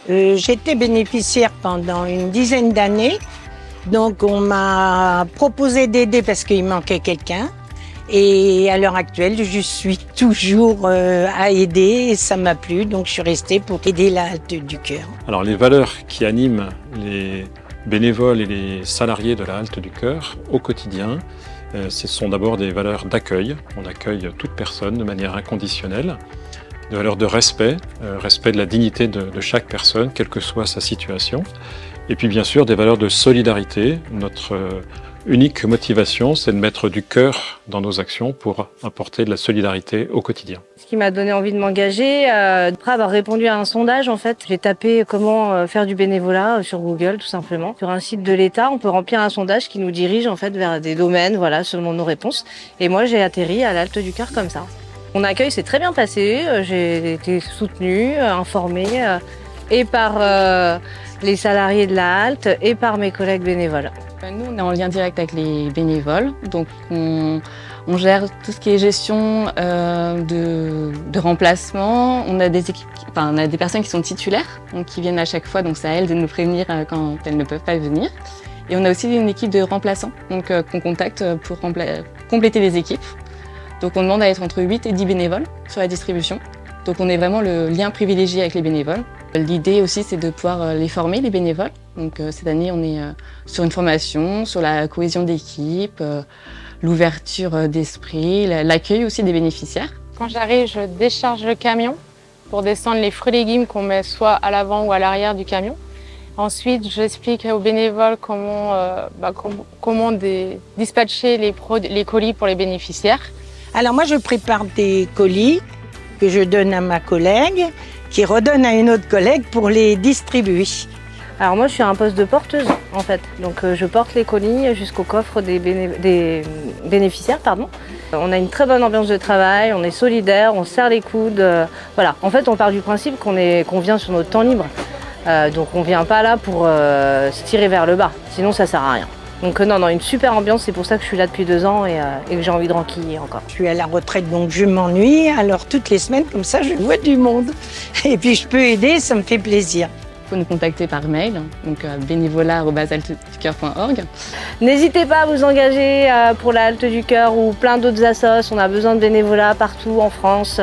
J'étais bénéficiaire pendant une dizaine d'années. Donc, on m'a proposé d'aider parce qu'il manquait quelqu'un. Et à l'heure actuelle, je suis toujours à aider et ça m'a plu. Donc, je suis restée pour aider la Halte du Cœur. Alors, les valeurs qui animent les bénévoles et les salariés de la Halte du Cœur au quotidien, ce sont d'abord des valeurs d'accueil. On accueille toute personne de manière inconditionnelle. Des valeurs de respect, respect de la dignité de chaque personne, quelle que soit sa situation. Et puis bien sûr des valeurs de solidarité. Notre unique motivation, c'est de mettre du cœur dans nos actions pour apporter de la solidarité au quotidien. Ce qui m'a donné envie de m'engager, après avoir répondu à un sondage, en fait, j'ai tapé comment faire du bénévolat sur Google, tout simplement. Sur un site de l'État, on peut remplir un sondage qui nous dirige en fait vers des domaines, voilà, selon nos réponses. Et moi, j'ai atterri à la Halte du Cœur comme ça. Mon accueil s'est très bien passé, j'ai été soutenue, informée et par les salariés de la halte et par mes collègues bénévoles. Nous, on est en lien direct avec les bénévoles, donc on gère tout ce qui est gestion de remplacement. On a des équipes, on a des personnes qui sont titulaires, donc qui viennent à chaque fois, donc c'est à elles de nous prévenir quand elles ne peuvent pas venir. Et on a aussi une équipe de remplaçants, donc qu'on contacte pour compléter les équipes. Donc on demande à être entre 8 et 10 bénévoles sur la distribution. Donc on est vraiment le lien privilégié avec les bénévoles. L'idée aussi, c'est de pouvoir les former, les bénévoles. Donc cette année, on est sur une formation, sur la cohésion d'équipe, l'ouverture d'esprit, l'accueil aussi des bénéficiaires. Quand j'arrive, je décharge le camion pour descendre les fruits et légumes qu'on met soit à l'avant ou à l'arrière du camion. Ensuite, j'explique aux bénévoles comment dispatcher les colis pour les bénéficiaires. Alors moi, je prépare des colis que je donne à ma collègue, qui redonne à une autre collègue pour les distribuer. Alors moi, je suis à un poste de porteuse, en fait. Donc je porte les colis jusqu'au coffre des bénéficiaires. On a une très bonne ambiance de travail, on est solidaires, on se serre les coudes. Voilà. En fait, on part du principe qu'on vient sur notre temps libre. Donc on ne vient pas là pour se tirer vers le bas, sinon ça ne sert à rien. Donc non, une super ambiance, c'est pour ça que je suis là depuis 2 ans et que j'ai envie de renquiller encore. Je suis à la retraite, donc je m'ennuie. Alors toutes les semaines, comme ça, je vois du monde. Et puis je peux aider, ça me fait plaisir. Il faut nous contacter par mail, donc bénévolat@halteducoeur.org. N'hésitez pas à vous engager pour la Halte du Cœur ou plein d'autres assos. On a besoin de bénévolat partout en France.